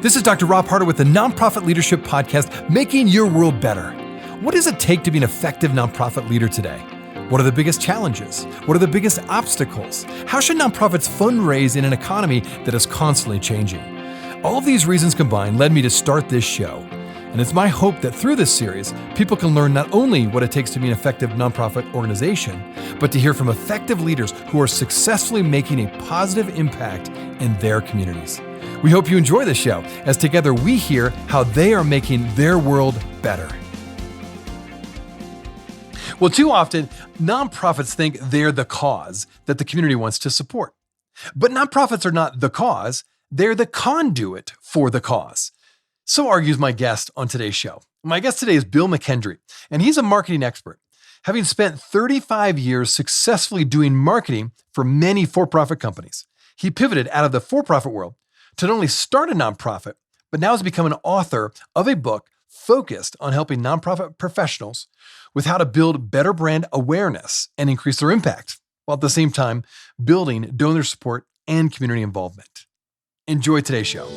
This is Dr. Rob Harder with the Nonprofit Leadership Podcast, Making Your World Better. What does it take to be an effective nonprofit leader today? What are the biggest challenges? What are the biggest obstacles? How should nonprofits fundraise in an economy that is constantly changing? All of these reasons combined led me to start this show. And it's my hope that through this series, people can learn not only what it takes to be an effective nonprofit organization, but to hear from effective leaders who are successfully making a positive impact in their communities. We hope you enjoy the show as together we hear how they are making their world better. Well, too often, nonprofits think they're the cause that the community wants to support. But nonprofits are not the cause, they're the conduit for the cause. So argues my guest on today's show. My guest today is Bill McKendry, and he's a marketing expert. Having spent 35 years successfully doing marketing for many for-profit companies, he pivoted out of the for-profit world to not only start a nonprofit, but now has become an author of a book focused on helping nonprofit professionals with how to build better brand awareness and increase their impact, while at the same time building donor support and community involvement. Enjoy today's show.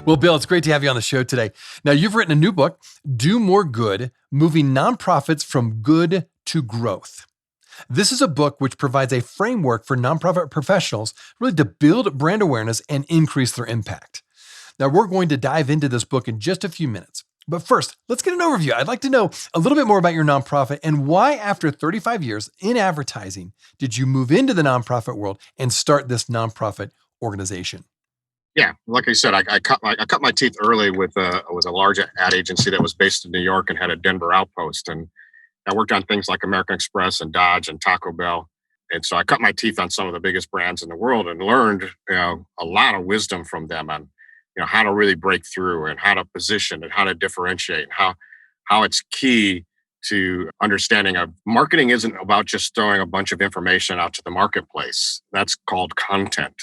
Well, Bill, it's great to have you on the show today. Now, you've written a new book, Do More Good, Moving Nonprofits from Good to Growth. This is a book which provides a framework for nonprofit professionals really to build brand awareness and increase their impact. Now, we're going to dive into this book in just a few minutes. But first, let's get an overview. I'd like to know a little bit more about your nonprofit and why, after 35 years in advertising, did you move into the nonprofit world and start this nonprofit organization? Yeah, like I said, I cut my teeth early with a large ad agency that was based in New York and had a Denver outpost, and I worked on things like American Express and Dodge and Taco Bell, and so I cut my teeth on some of the biggest brands in the world and learned a lot of wisdom from them on how to really break through and how to position and how to differentiate and how it's key to understanding of marketing isn't about just throwing a bunch of information out to the marketplace. That's called content.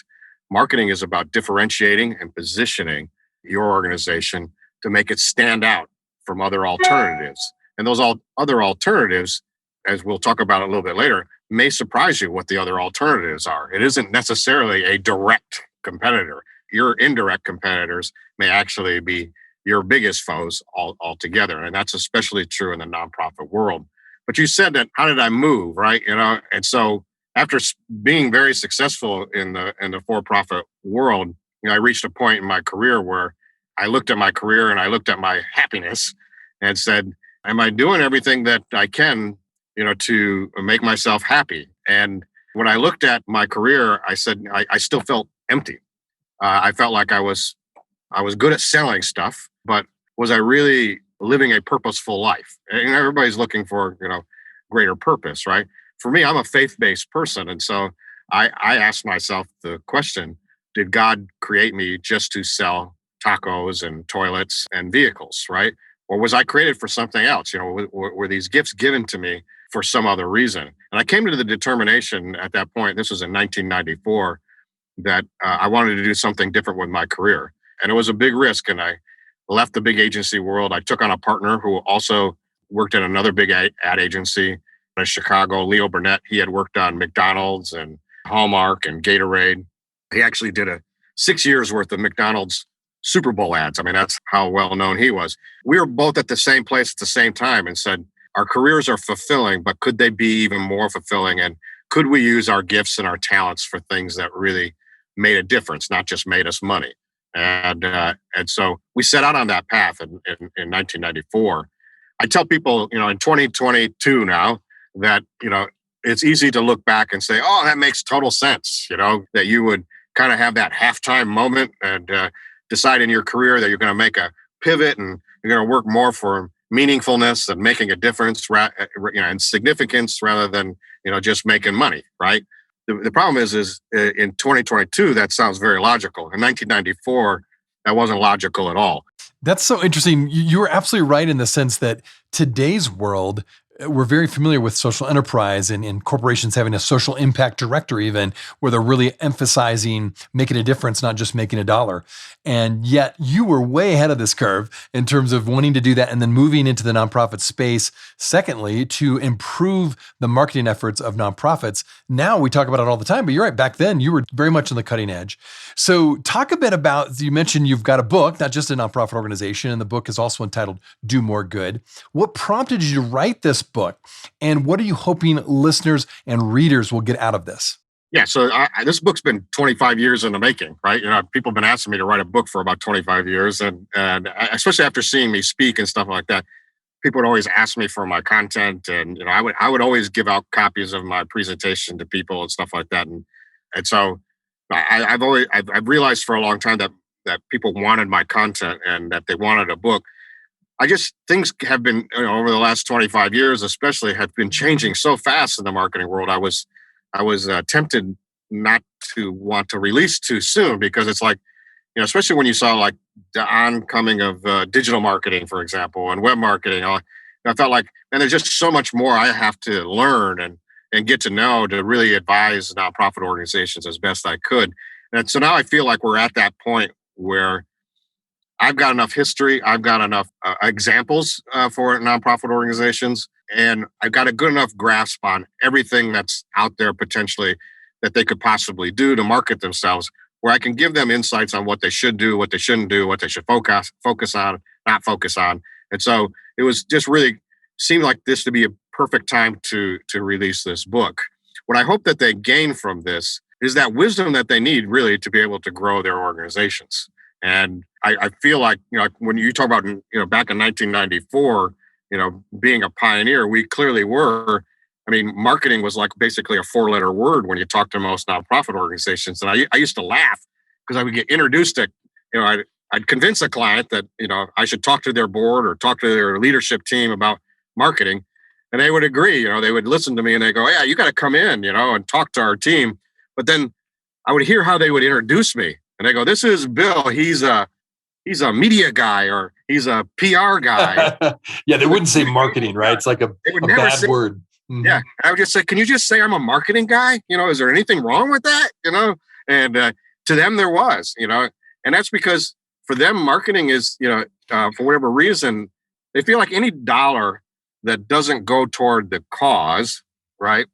Marketing is about differentiating and positioning your organization to make it stand out from other alternatives. And those other alternatives, as we'll talk about a little bit later, may surprise you what the other alternatives are. It isn't necessarily a direct competitor. Your indirect competitors may actually be your biggest foes altogether. And that's especially true in the nonprofit world. But you said that, how did I move, right? And so after being very successful in the for-profit world, I reached a point in my career where I looked at my career and I looked at my happiness and said, am I doing everything that I can, to make myself happy? And when I looked at my career, I said, I still felt empty. I felt like I was good at selling stuff, but was I really living a purposeful life? And everybody's looking for, greater purpose, right? For me, I'm a faith-based person. And so I asked myself the question, did God create me just to sell tacos and toilets and vehicles, right? Or was I created for something else? Were these gifts given to me for some other reason? And I came to the determination at that point, this was in 1994, that I wanted to do something different with my career. And it was a big risk. And I left the big agency world. I took on a partner who also worked at another big ad agency in Chicago, Leo Burnett. He had worked on McDonald's and Hallmark and Gatorade. He actually did 6 years worth of McDonald's Super Bowl ads. I mean, that's how well known he was. We were both at the same place at the same time and said, our careers are fulfilling, but could they be even more fulfilling? And could we use our gifts and our talents for things that really made a difference, not just made us money? And so we set out on that path in 1994. I tell people, in 2022 now, that, it's easy to look back and say, oh, that makes total sense, that you would kind of have that halftime moment and decide in your career that you're going to make a pivot and you're going to work more for meaningfulness and making a difference, and significance rather than, just making money, right? The problem is in 2022, that sounds very logical. In 1994, that wasn't logical at all. That's so interesting. You were absolutely right in the sense that today's world, we're very familiar with social enterprise and corporations having a social impact director, even where they're really emphasizing making a difference, not just making a dollar. And yet you were way ahead of this curve in terms of wanting to do that and then moving into the nonprofit space. Secondly, to improve the marketing efforts of nonprofits. Now we talk about it all the time, but you're right. Back then you were very much on the cutting edge. So talk a bit about, you mentioned you've got a book, not just a nonprofit organization, and the book is also entitled Do More Good. What prompted you to write this book? And what are you hoping listeners and readers will get out of this? Yeah, so this book's been 25 years in the making, right? People have been asking me to write a book for about 25 years, and especially after seeing me speak and stuff like that, people would always ask me for my content, and I would always give out copies of my presentation to people and stuff like that, and so I've realized for a long time that people wanted my content and that they wanted a book. Things have been, over the last 25 years, especially, have been changing so fast in the marketing world. I was tempted not to want to release too soon, because it's like, especially when you saw like the oncoming of digital marketing, for example, and web marketing. I felt like, and there's just so much more I have to learn and get to know to really advise nonprofit organizations as best I could. And so now I feel like we're at that point where I've got enough history, I've got enough examples for nonprofit organizations, and I've got a good enough grasp on everything that's out there potentially that they could possibly do to market themselves, where I can give them insights on what they should do, what they shouldn't do, what they should focus on, not focus on. And so it was just really seemed like this to be a perfect time to release this book. What I hope that they gain from this is that wisdom that they need really to be able to grow their organizations. And I feel like, when you talk about, back in 1994, being a pioneer, we clearly were. I mean, marketing was like basically a 4-letter word when you talk to most nonprofit organizations. And I used to laugh because I would get introduced to, I'd convince a client that, I should talk to their board or talk to their leadership team about marketing. And they would agree, they would listen to me and they go, yeah, you got to come in, and talk to our team. But then I would hear how they would introduce me. And they go, this is Bill. He's a media guy, or he's a PR guy. Yeah, they wouldn't say marketing, right? It's like a bad word. Mm-hmm. Yeah, I would just say, can you just say I'm a marketing guy? Is there anything wrong with that? And to them there was, and that's because for them marketing is, for whatever reason, they feel like any dollar that doesn't go toward the cause, right,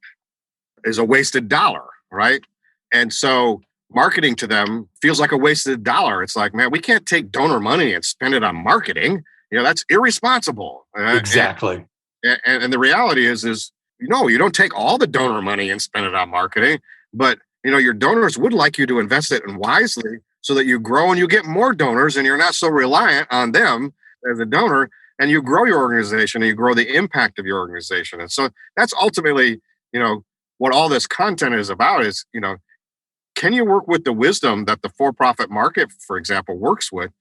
is a wasted dollar, right? And so marketing to them feels like a wasted dollar. It's like, man, we can't take donor money and spend it on marketing. That's irresponsible. Exactly. And the reality is, you don't take all the donor money and spend it on marketing, but your donors would like you to invest it in wisely so that you grow and you get more donors and you're not so reliant on them as a donor, and you grow your organization and you grow the impact of your organization. And so that's ultimately, what all this content is about is, can you work with the wisdom that the for-profit market, for example, works with,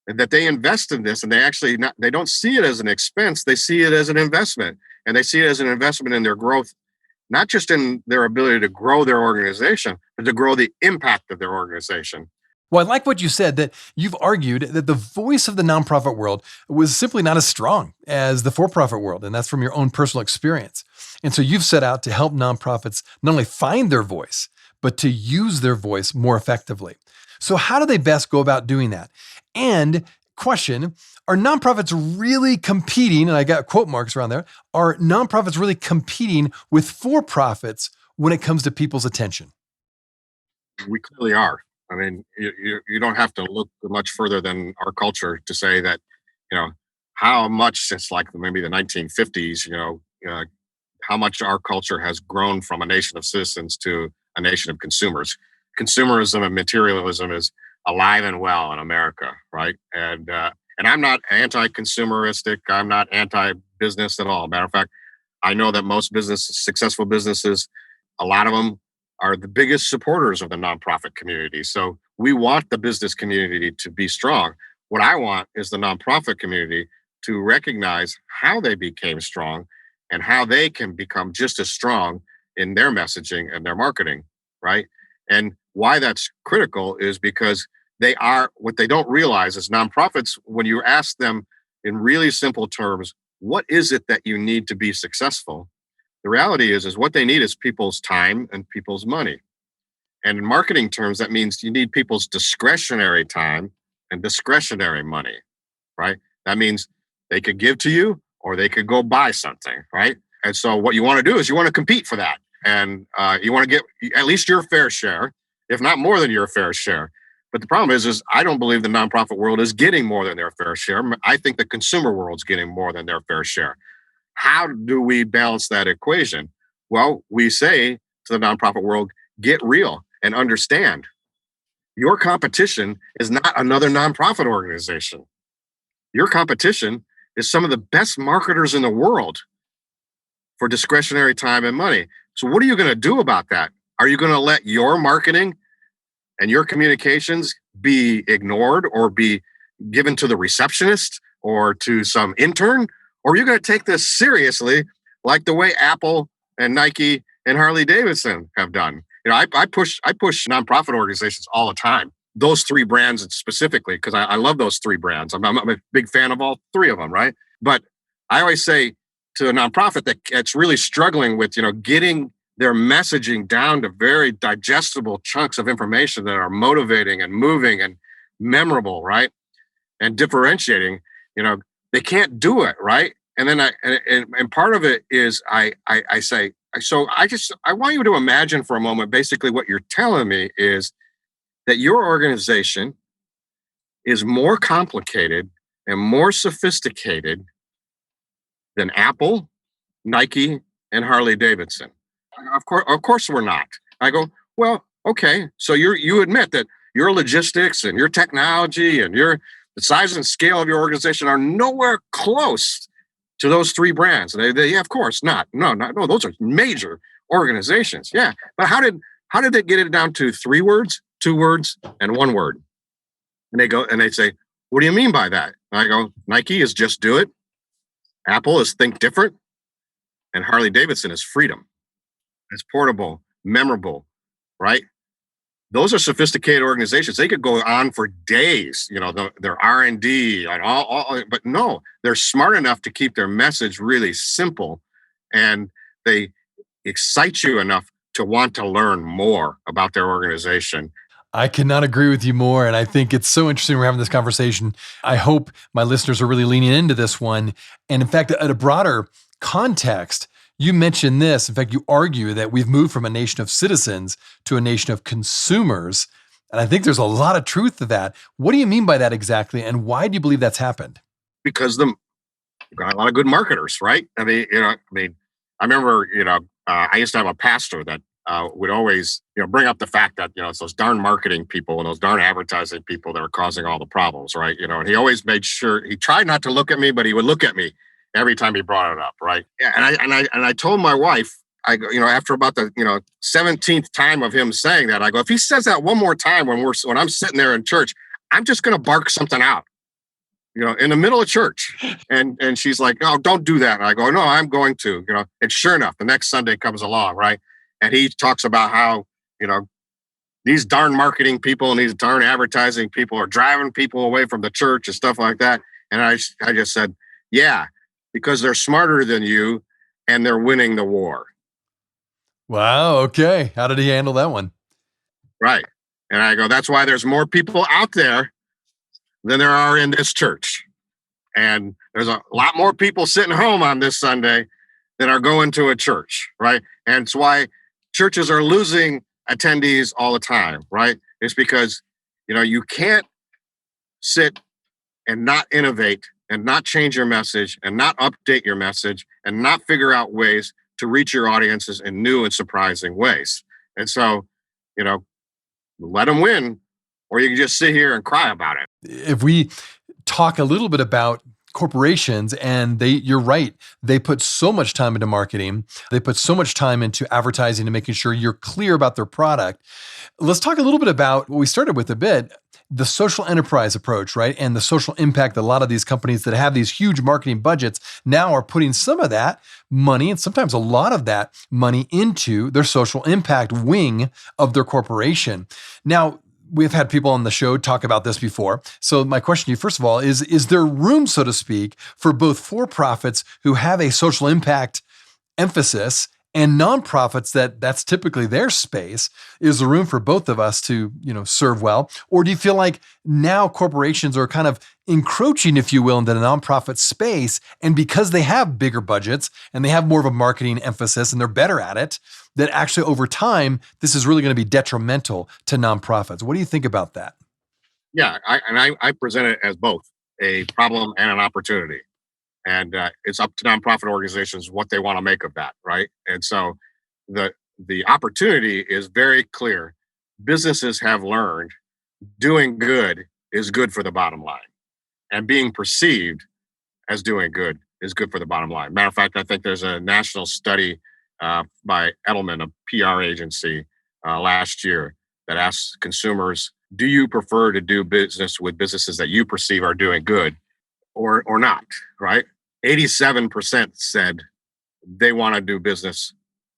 and that they invest in this, and they don't see it as an expense, they see it as an investment, and they see it as an investment in their growth, not just in their ability to grow their organization, but to grow the impact of their organization. Well, I like what you said, that you've argued that the voice of the nonprofit world was simply not as strong as the for-profit world, and that's from your own personal experience. And so you've set out to help nonprofits not only find their voice, but to use their voice more effectively. So how do they best go about doing that? And question, are nonprofits really competing, and I got quote marks around there, are nonprofits really competing with for-profits when it comes to people's attention? We clearly are. I mean, you don't have to look much further than our culture to say that, how much since like maybe the 1950s, how much our culture has grown from a nation of citizens to a nation of consumers. Consumerism and materialism is alive and well in America, right? And I'm not anti-consumeristic. I'm not anti-business at all. Matter of fact, I know that most successful businesses, a lot of them are the biggest supporters of the nonprofit community. So we want the business community to be strong. What I want is the nonprofit community to recognize how they became strong and how they can become just as strong in their messaging and their marketing, right? And why that's critical is because what they don't realize is nonprofits, when you ask them in really simple terms, what is it that you need to be successful? The reality is what they need is people's time and people's money. And in marketing terms, that means you need people's discretionary time and discretionary money, right? That means they could give to you or they could go buy something, right? And so what you want to do is you want to compete for that. And you want to get at least your fair share, if not more than your fair share. But the problem is I don't believe the nonprofit world is getting more than their fair share. I think the consumer world's getting more than their fair share. How do we balance that equation? Well, we say to the nonprofit world, get real and understand your competition is not another nonprofit organization. Your competition is some of the best marketers in the world for discretionary time and money. So what are you going to do about that? Are you going to let your marketing and your communications be ignored or be given to the receptionist or to some intern? Or are you going to take this seriously like the way Apple and Nike and Harley Davidson have done? You know, I push nonprofit organizations all the time. Those three brands specifically, because I love those three brands. I'm a big fan of all three of them, right? But I always say to a nonprofit that's really struggling with, getting their messaging down to very digestible chunks of information that are motivating and moving and memorable, right? And differentiating, they can't do it, right? And then and part of it is I say, so I want you to imagine for a moment, basically what you're telling me is that your organization is more complicated and more sophisticated than Apple, Nike, and Harley Davidson. Of course we're not. I go, well, okay. So you admit that your logistics and your technology and the size and scale of your organization are nowhere close to those three brands. They yeah, of course not. No, those are major organizations. Yeah, but how did they get it down to 3 words, 2 words, and 1 word? And they say, what do you mean by that? And I go, Nike is just do it. Apple is think different, and Harley Davidson is freedom. It's portable, memorable, right? Those are sophisticated organizations. They could go on for days, their R&D and all, but no, they're smart enough to keep their message really simple, and they excite you enough to want to learn more about their organization. I cannot agree with you more. And I think it's so interesting we're having this conversation. I hope my listeners are really leaning into this one. And in fact, at a broader context, you mentioned this. In fact, you argue that we've moved from a nation of citizens to a nation of consumers. And I think there's a lot of truth to that. What do you mean by that exactly? And why do you believe that's happened? Because you've got a lot of good marketers, right? I remember, I used to have a pastor that would always, bring up the fact that, it's those darn marketing people and those darn advertising people that are causing all the problems, right? And he always made sure, he tried not to look at me, but he would look at me every time he brought it up, right? Yeah, and I told my wife, I go, after about the 17th time of him saying that, I go, if he says that one more time when I'm sitting there in church, I'm just going to bark something out, in the middle of church. And she's like, no, don't do that. And I go, no, I'm going to, And sure enough, the next Sunday comes along, right? And he talks about how, these darn marketing people and these darn advertising people are driving people away from the church and stuff like that. And I just said, yeah, because they're smarter than you and they're winning the war. Wow. Okay. How did he handle that one? Right. And I go, that's why there's more people out there than there are in this church. And there's a lot more people sitting home on this Sunday than are going to a church. Right. And it's why churches are losing attendees all the time. Right. It's because, you can't sit and not innovate and not change your message and not update your message and not figure out ways to reach your audiences in new and surprising ways. And so, let them win, or you can just sit here and cry about it. If we talk a little bit about corporations, and you're right, they put so much time into marketing, they put so much time into advertising and making sure you're clear about their product. Let's talk a little bit about what we started with a bit, the social enterprise approach, right? And the social impact that a lot of these companies that have these huge marketing budgets now are putting some of that money, and sometimes a lot of that money, into their social impact wing of their corporation. Now, we've had people on the show talk about this before. So my question to you, first of all, is there room, so to speak, for both for-profits who have a social impact emphasis and nonprofits that's typically their space? Is there room for both of us to, serve well? Or do you feel like now corporations are kind of encroaching, if you will, into the nonprofit space, and because they have bigger budgets and they have more of a marketing emphasis and they're better at it, that actually over time, this is really going to be detrimental to nonprofits? What do you think about that? Yeah, I present it as both a problem and an opportunity. And it's up to nonprofit organizations what they want to make of that, right? And so the opportunity is very clear. Businesses have learned doing good is good for the bottom line, and being perceived as doing good is good for the bottom line. Matter of fact, I think there's a national study by Edelman, a PR agency, last year that asks consumers, do you prefer to do business with businesses that you perceive are doing good or not, right? 87% said they want to do business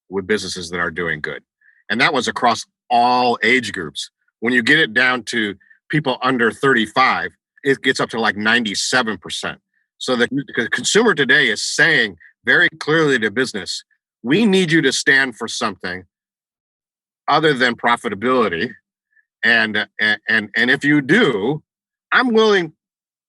with businesses that are doing good. And that was across all age groups. When you get it down to people under 35, it gets up to like 97%. So the consumer today is saying very clearly to business, we need you to stand for something other than profitability. And if you do, I'm willing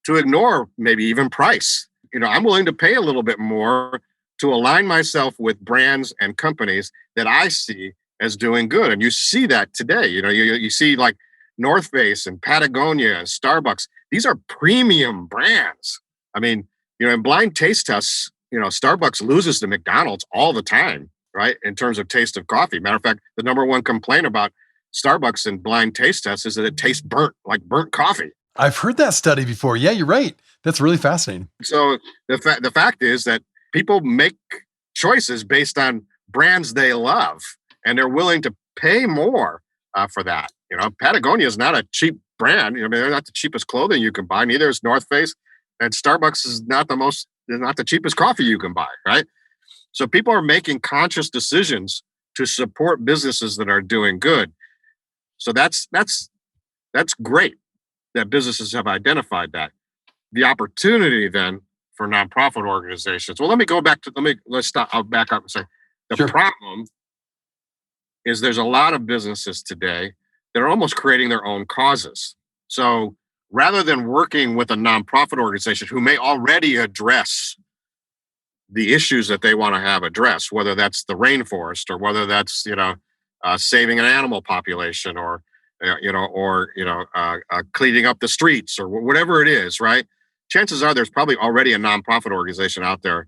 to ignore maybe even price. I'm willing to pay a little bit more to align myself with brands and companies that I see as doing good. And you see that today. You see like North Face and Patagonia and Starbucks. These are premium brands. I mean, in blind taste tests, Starbucks loses to McDonald's all the time, right? In terms of taste of coffee. Matter of fact, the number one complaint about Starbucks in blind taste tests is that it tastes burnt, like burnt coffee. I've heard that study before. Yeah, you're right. That's really fascinating. So the fact is that people make choices based on brands they love, and they're willing to pay more for that. Patagonia is not a cheap brand. They're not the cheapest clothing you can buy. Neither is North Face, and Starbucks is not the cheapest coffee you can buy, right? So people are making conscious decisions to support businesses that are doing good. So that's great that businesses have identified that. The opportunity then for nonprofit organizations. Well, let's stop. I'll back up and say the Sure. problem is there's a lot of businesses today that are almost creating their own causes. So rather than working with a nonprofit organization who may already address the issues that they want to have addressed, whether that's the rainforest or whether that's saving an animal population or cleaning up the streets or whatever it is, right? Chances are there's probably already a nonprofit organization out there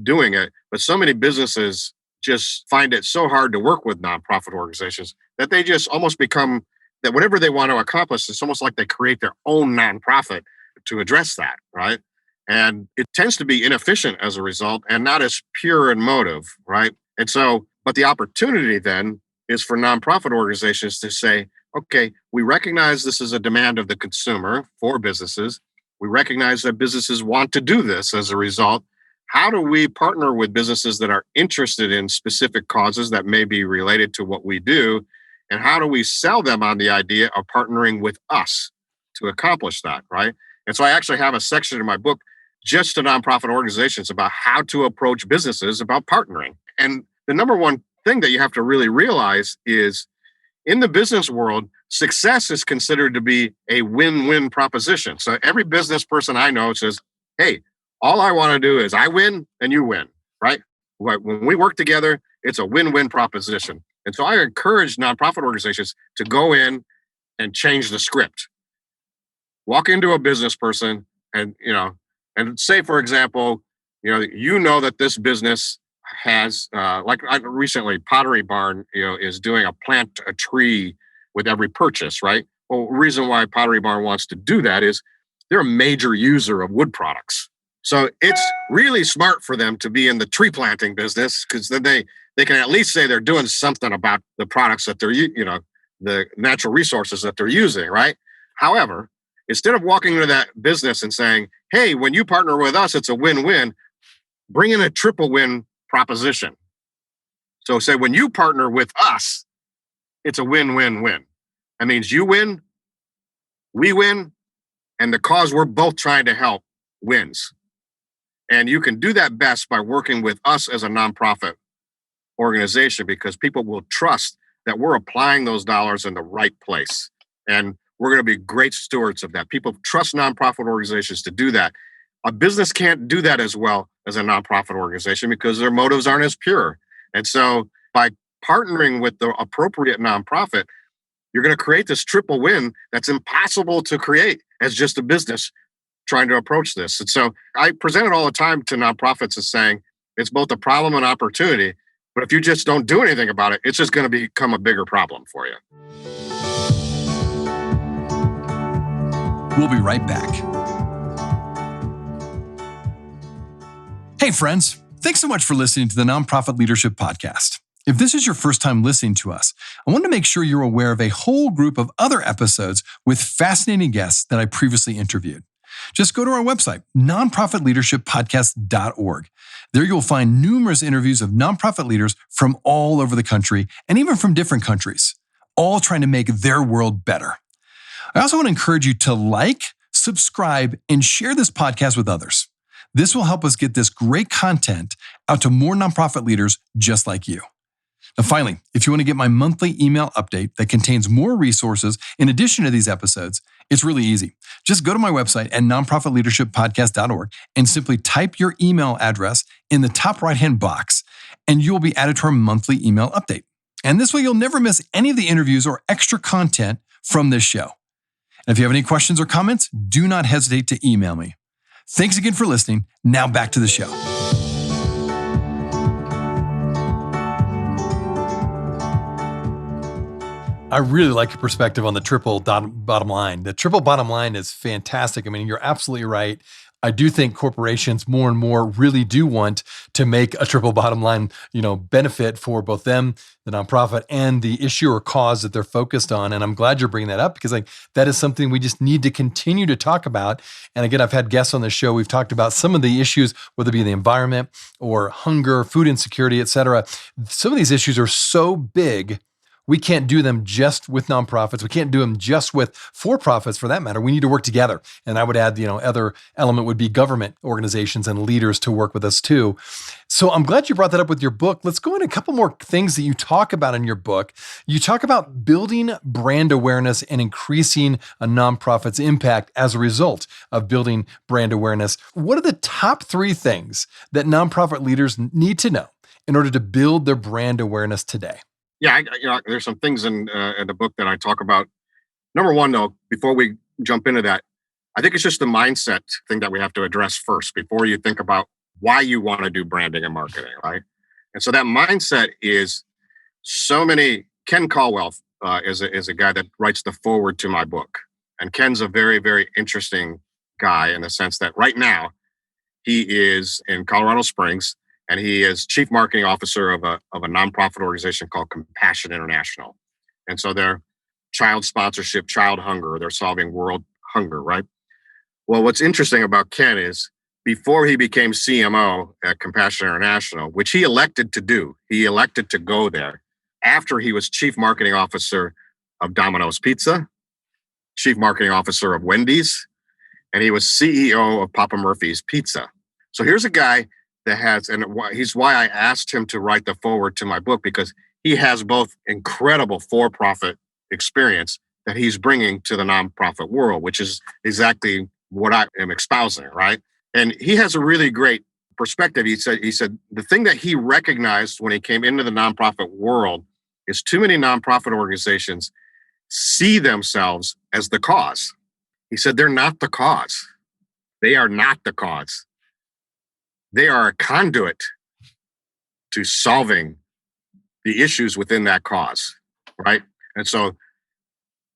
doing it, but so many businesses just find it so hard to work with nonprofit organizations that they just almost become that whatever they want to accomplish, it's almost like they create their own nonprofit to address that, right? And it tends to be inefficient as a result and not as pure in motive, right? And so, but the opportunity then is for nonprofit organizations to say, okay, we recognize this is a demand of the consumer for businesses. We recognize that businesses want to do this as a result. How do we partner with businesses that are interested in specific causes that may be related to what we do? And how do we sell them on the idea of partnering with us to accomplish that, right? And so I actually have a section in my book just to nonprofit organizations about how to approach businesses about partnering. And the number one thing that you have to really realize is in the business world, success is considered to be a win-win proposition. So every business person I know says, hey, all I want to do is I win and you win, right? When we work together, it's a win-win proposition. And so I encourage nonprofit organizations to go in and change the script. Walk into a business person and say, for example, that this business has, recently Pottery Barn, is doing a plant a tree with every purchase, right? Well, the reason why Pottery Barn wants to do that is they're a major user of wood products. So it's really smart for them to be in the tree planting business because then they can at least say they're doing something about the products that they're, the natural resources that they're using, right? However, instead of walking into that business and saying, hey, when you partner with us, it's a win-win, bring in a triple win proposition. So say when you partner with us, it's a win-win-win. That means you win, we win, and the cause we're both trying to help wins. And you can do that best by working with us as a nonprofit organization, because people will trust that we're applying those dollars in the right place. And we're going to be great stewards of that. People trust nonprofit organizations to do that. A business can't do that as well as a nonprofit organization because their motives aren't as pure. And so by partnering with the appropriate nonprofit, you're going to create this triple win that's impossible to create as just a business trying to approach this. And so I present it all the time to nonprofits as saying it's both a problem and opportunity. But if you just don't do anything about it, it's just going to become a bigger problem for you. We'll be right back. Hey, friends. Thanks so much for listening to the Nonprofit Leadership Podcast. If this is your first time listening to us, I want to make sure you're aware of a whole group of other episodes with fascinating guests that I previously interviewed. Just go to our website, nonprofitleadershippodcast.org. There you'll find numerous interviews of nonprofit leaders from all over the country and even from different countries, all trying to make their world better. I also want to encourage you to like, subscribe, and share this podcast with others. This will help us get this great content out to more nonprofit leaders just like you. Now, finally, if you want to get my monthly email update that contains more resources in addition to these episodes, it's really easy. Just go to my website at nonprofitleadershippodcast.org and simply type your email address in the top right-hand box, and you'll be added to our monthly email update. And this way, you'll never miss any of the interviews or extra content from this show. And if you have any questions or comments, do not hesitate to email me. Thanks again for listening. Now back to the show. I really like your perspective on the triple bottom line. The triple bottom line is fantastic. I mean, you're absolutely right. I do think corporations more and more really do want to make a triple bottom line, benefit for both them, the nonprofit, and the issue or cause that they're focused on. And I'm glad you're bringing that up because that is something we just need to continue to talk about. And again, I've had guests on the show. We've talked about some of the issues, whether it be the environment or hunger, food insecurity, et cetera. Some of these issues are so big. We can't do them just with nonprofits. We can't do them just with for-profits for that matter. We need to work together. And I would add, other element would be government organizations and leaders to work with us too. So I'm glad you brought that up with your book. Let's go into a couple more things that you talk about in your book. You talk about building brand awareness and increasing a nonprofit's impact as a result of building brand awareness. What are the top 3 things that nonprofit leaders need to know in order to build their brand awareness today? Yeah, there's some things in the book that I talk about. Number one, though, before we jump into that, I think it's just the mindset thing that we have to address first before you think about why you want to do branding and marketing, right? And so that mindset is Ken Caldwell is a guy that writes the foreword to my book. And Ken's a very, very interesting guy in the sense that right now he is in Colorado Springs. And he is chief marketing officer of a nonprofit organization called Compassion International. And so they're child sponsorship, child hunger. They're solving world hunger, right? Well, what's interesting about Ken is before he became CMO at Compassion International, which he elected to do, he elected to go there after he was chief marketing officer of Domino's Pizza, chief marketing officer of Wendy's, and he was CEO of Papa Murphy's Pizza. So here's a guy he's why I asked him to write the foreword to my book, because he has both incredible for-profit experience that he's bringing to the nonprofit world, which is exactly what I am espousing, right? And he has a really great perspective. He said the thing that he recognized when he came into the nonprofit world is too many nonprofit organizations see themselves as the cause. He said they're not the cause. They are not the cause. They are a conduit to solving the issues within that cause, right? And so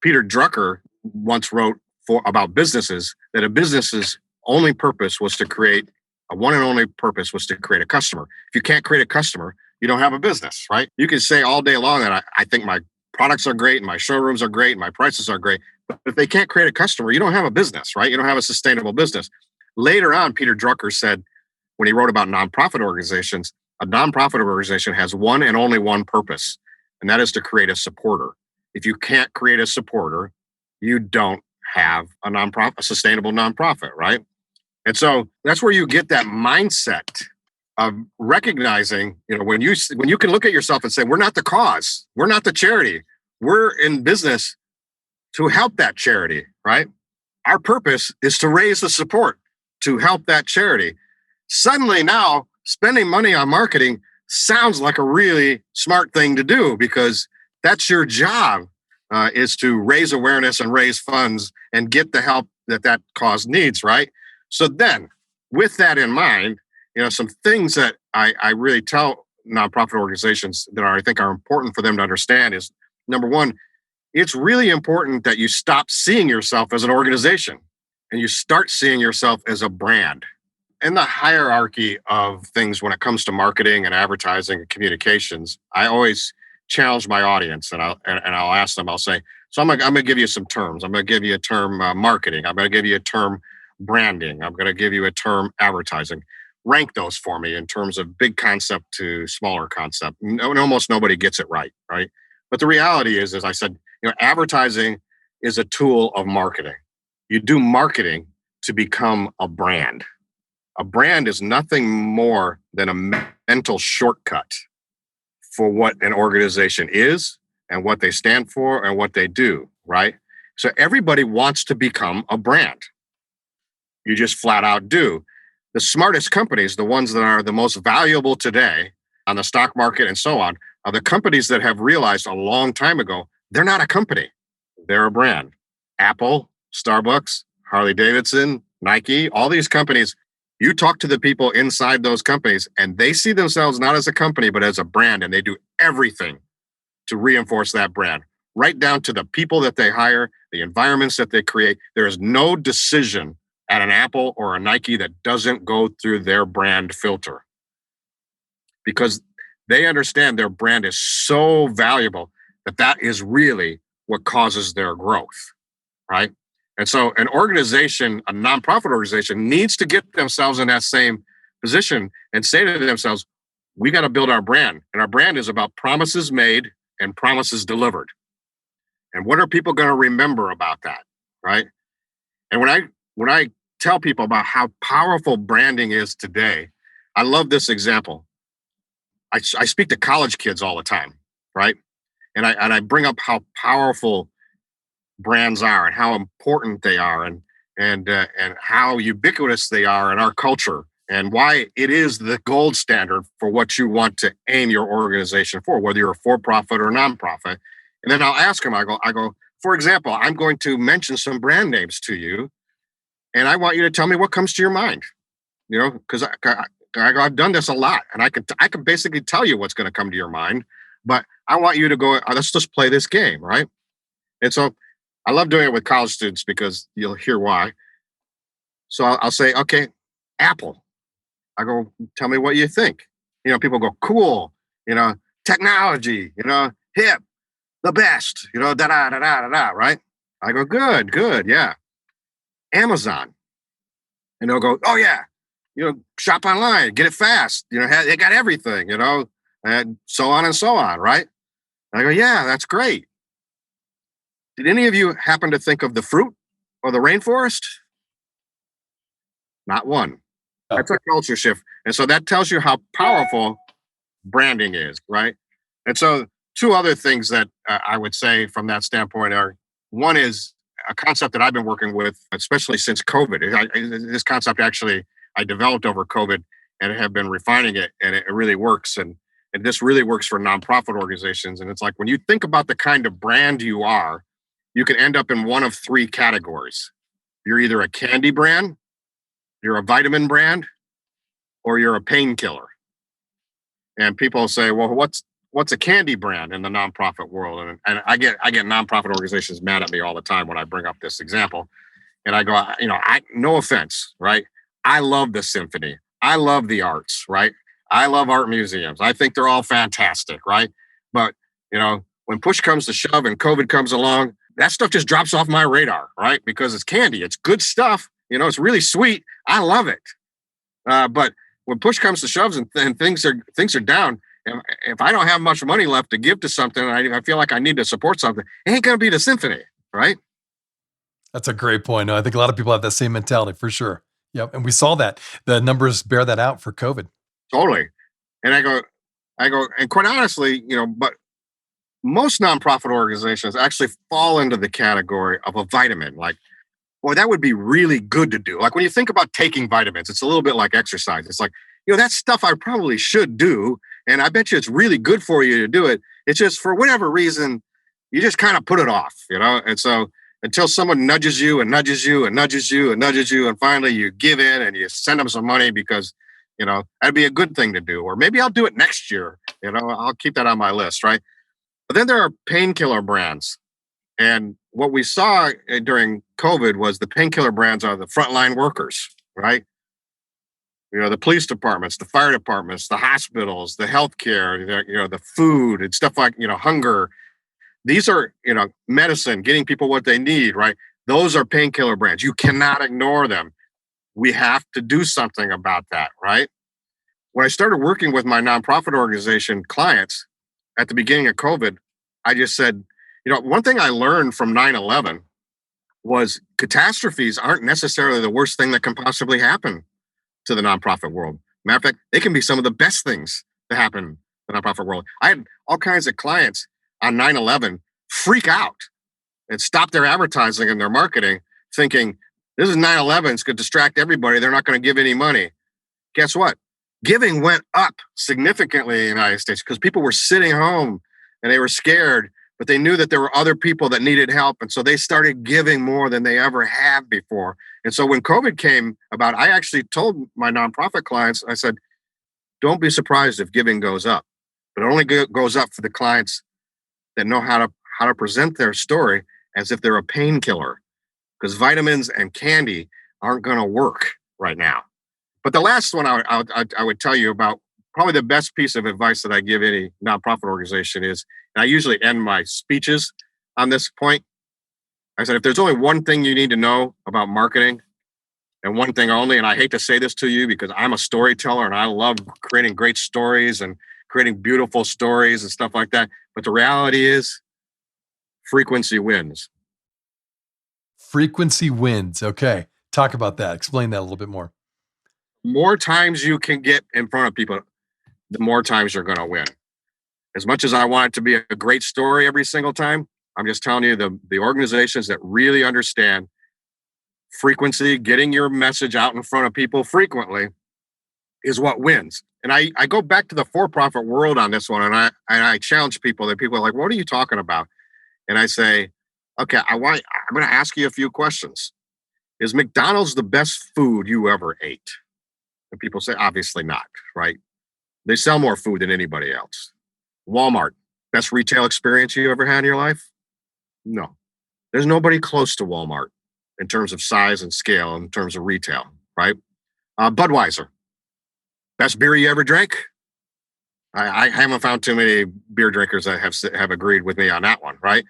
Peter Drucker once wrote about businesses that a business's only purpose was to create a one and only purpose was to create a customer. If you can't create a customer, you don't have a business, right? You can say all day long that I think my products are great and my showrooms are great and my prices are great. But if they can't create a customer, you don't have a business, right? You don't have a sustainable business. Later on, Peter Drucker said, when he wrote about nonprofit organizations, a nonprofit organization has one and only one purpose, and that is to create a supporter. If you can't create a supporter, you don't have a nonprofit, a sustainable nonprofit, right? And so that's where you get that mindset of recognizing, when you can look at yourself and say, we're not the cause, we're not the charity, we're in business to help that charity, right? Our purpose is to raise the support to help that charity. Suddenly now, spending money on marketing sounds like a really smart thing to do, because that's your job, is to raise awareness and raise funds and get the help that cause needs, right? So then, with that in mind, some things that I really tell nonprofit organizations that I think are important for them to understand is, number one, it's really important that you stop seeing yourself as an organization and you start seeing yourself as a brand. In the hierarchy of things when it comes to marketing and advertising and communications, I always challenge my audience, and I'll ask them. I'll say, so I'm gonna give you some terms. I'm gonna give you a term marketing. I'm gonna give you a term branding. I'm gonna give you a term advertising. Rank those for me in terms of big concept to smaller concept. Almost nobody gets it right? But the reality is, as I said, advertising is a tool of marketing. You do marketing to become a brand. A brand is nothing more than a mental shortcut for what an organization is and what they stand for and what they do, right? So everybody wants to become a brand. You just flat out do. The smartest companies, the ones that are the most valuable today on the stock market and so on, are the companies that have realized a long time ago, they're not a company, they're a brand. Apple, Starbucks, Harley Davidson, Nike, all these companies, you talk to the people inside those companies and they see themselves not as a company, but as a brand. And they do everything to reinforce that brand, right down to the people that they hire, the environments that they create. There is no decision at an Apple or a Nike that doesn't go through their brand filter, because they understand their brand is so valuable that is really what causes their growth, right? And so an organization, a nonprofit organization, needs to get themselves in that same position and say to themselves, we got to build our brand. And our brand is about promises made and promises delivered. And what are people going to remember about that, right? And when I tell people about how powerful branding is today, I love this example. I speak to college kids all the time, right? And I bring up how powerful brands are and how important they are, and how ubiquitous they are in our culture, and why it is the gold standard for what you want to aim your organization for, whether you're a for-profit or nonprofit. And then I'll ask them, I go, for example, I'm going to mention some brand names to you, and I want you to tell me what comes to your mind, because I've done this a lot, and I can basically tell you what's going to come to your mind, but I want you to go, let's just play this game, right? And so I love doing it with college students because you'll hear why. So I'll say, okay, Apple. I go, tell me what you think. People go, cool, technology, hip, the best, da da da da da da, right? I go, good, yeah. Amazon. And they'll go, oh yeah, shop online, get it fast, they got everything, and so on, right? And I go, yeah, that's great. Did any of you happen to think of the fruit or the rainforest? Not one. Oh. That's a culture shift. And so that tells you how powerful branding is, right? And so two other things that I would say from that standpoint are, one is a concept that I've been working with, especially since COVID. This concept actually I developed over COVID and have been refining it, and it really works. And this really works for nonprofit organizations. And it's like, when you think about the kind of brand you are, you can end up in one of three categories. You're either a candy brand, you're a vitamin brand, or you're a painkiller. And people say, well, what's a candy brand in the nonprofit world? And I get nonprofit organizations mad at me all the time when I bring up this example. And I go, no offense, right? I love the symphony. I love the arts, right? I love art museums. I think they're all fantastic, right? But, when push comes to shove and COVID comes along, that stuff just drops off my radar, right? Because it's candy. It's good stuff. It's really sweet. I love it. But when push comes to shoves and things are down, if I don't have much money left to give to something, I feel like I need to support something, it ain't going to be the symphony, right? That's a great point. No, I think a lot of people have that same mentality for sure. Yep. And we saw that. The numbers bear that out for COVID. Totally. And and quite honestly, but most nonprofit organizations actually fall into the category of a vitamin. Like, boy, that would be really good to do. Like when you think about taking vitamins, it's a little bit like exercise. It's like, that's stuff I probably should do. And I bet you it's really good for you to do it. It's just for whatever reason, you just kind of put it off, And so until someone nudges you and nudges you and nudges you and nudges you, and finally you give in and you send them some money because, that'd be a good thing to do. Or maybe I'll do it next year. I'll keep that on my list, right? But then there are painkiller brands. And what we saw during COVID was the painkiller brands are the frontline workers, right? The police departments, the fire departments, the hospitals, the healthcare, the food and stuff like, hunger. These are, medicine, getting people what they need, right? Those are painkiller brands. You cannot ignore them. We have to do something about that, right? When I started working with my nonprofit organization clients at the beginning of COVID, I just said, one thing I learned from 9/11 was catastrophes aren't necessarily the worst thing that can possibly happen to the nonprofit world. Matter of fact, they can be some of the best things that happen in the nonprofit world. I had all kinds of clients on 9/11 freak out and stop their advertising and their marketing thinking, this is 9/11, it's going to distract everybody. They're not going to give any money. Guess what? Giving went up significantly in the United States because people were sitting home and they were scared, but they knew that there were other people that needed help. And so they started giving more than they ever have before. And so when COVID came about, I actually told my nonprofit clients, I said, don't be surprised if giving goes up, but it only goes up for the clients that know how to present their story as if they're a painkiller, because vitamins and candy aren't going to work right now. But the last one I would tell you about, probably the best piece of advice that I give any nonprofit organization is, and I usually end my speeches on this point. I said, if there's only one thing you need to know about marketing and one thing only, and I hate to say this to you because I'm a storyteller and I love creating great stories and creating beautiful stories and stuff like that. But the reality is frequency wins. Frequency wins. Okay. Talk about that. Explain that a little bit more. More times you can get in front of people, the more times you're going to win. As much as I want it to be a great story every single time, I'm just telling you the organizations that really understand frequency, getting your message out in front of people frequently is what wins. And I go back to the for-profit world on this one, and I challenge people that people are like, what are you talking about? And I say, okay, I'm going to ask you a few questions. Is McDonald's the best food you ever ate? And people say, obviously not, right? They sell more food than anybody else. Walmart, best retail experience you ever had in your life? No. There's nobody close to Walmart in terms of size and scale, in terms of retail, right? Budweiser, best beer you ever drank? I haven't found too many beer drinkers that have agreed with me on that one, right?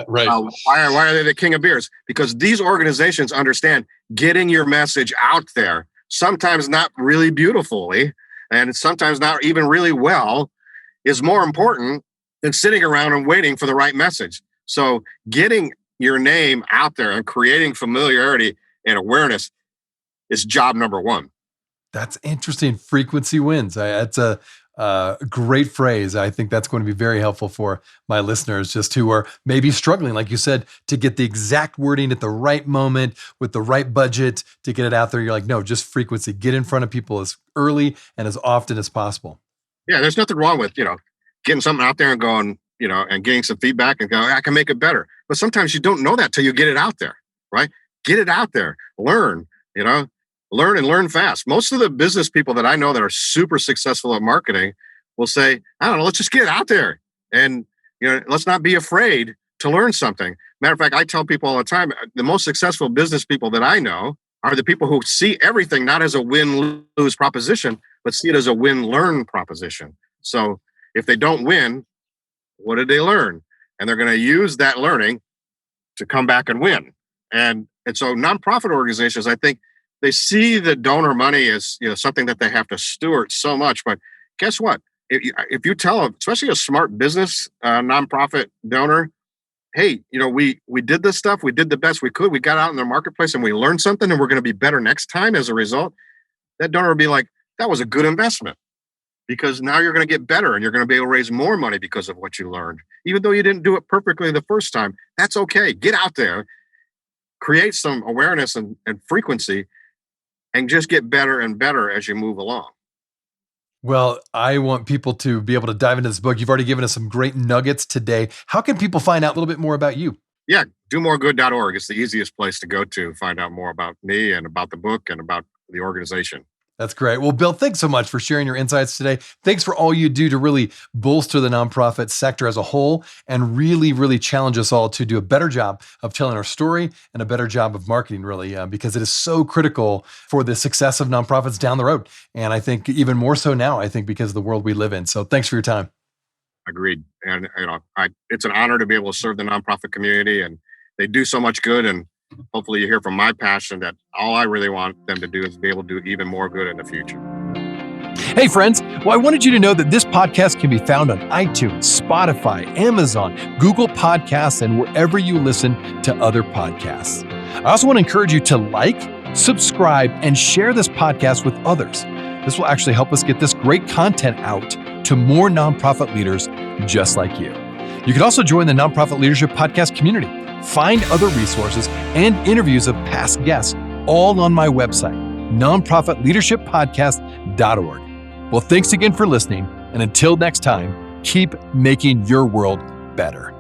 Right. Why are they the king of beers? Because these organizations understand getting your message out there, sometimes not really beautifully, and sometimes not even really well, is more important than sitting around and waiting for the right message. So getting your name out there and creating familiarity and awareness is job number one. That's interesting. Frequency wins. That's a great phrase. I think that's going to be very helpful for my listeners, just who are maybe struggling, like you said, to get the exact wording at the right moment with the right budget to get it out there. You're like, no, just frequency. Get in front of people as early and as often as possible. Yeah, there's nothing wrong with, getting something out there and going, and getting some feedback and go, I can make it better. But sometimes you don't know that till you get it out there, right? Get it out there. Learn, learn and learn fast. Most of the business people that I know that are super successful at marketing will say, I don't know, let's just get it out there. And, let's not be afraid to learn something. Matter of fact, I tell people all the time, the most successful business people that I know are the people who see everything not as a win-lose proposition, but see it as a win-learn proposition. So if they don't win, what did they learn? And they're going to use that learning to come back and win. And so nonprofit organizations, I think, they see the donor money as something that they have to steward so much. But guess what? if you tell, especially a smart business nonprofit donor, hey, we did this stuff, we did the best we could, we got out in the marketplace and we learned something, and we're going to be better next time as a result, that donor will be like, that was a good investment, because now you're going to get better and you're going to be able to raise more money because of what you learned. Even though you didn't do it perfectly the first time, that's okay. Get out there, create some awareness and frequency, and just get better and better as you move along. Well, I want people to be able to dive into this book. You've already given us some great nuggets today. How can people find out a little bit more about you? Yeah, domoregood.org. It's the easiest place to go to find out more about me and about the book and about the organization. That's great. Well, Bill, thanks so much for sharing your insights today. Thanks for all you do to really bolster the nonprofit sector as a whole and really, really challenge us all to do a better job of telling our story and a better job of marketing, really, because it is so critical for the success of nonprofits down the road. And I think even more so now, I think, because of the world we live in. So thanks for your time. Agreed. And it's an honor to be able to serve the nonprofit community, and they do so much good. And hopefully you hear from my passion that all I really want them to do is be able to do even more good in the future. Hey friends, well, I wanted you to know that this podcast can be found on iTunes, Spotify, Amazon, Google Podcasts, and wherever you listen to other podcasts. I also want to encourage you to like, subscribe, and share this podcast with others. This will actually help us get this great content out to more nonprofit leaders just like you. You can also join the Nonprofit Leadership Podcast community. Find other resources and interviews of past guests all on my website, nonprofitleadershippodcast.org. Well, thanks again for listening. And until next time, keep making your world better.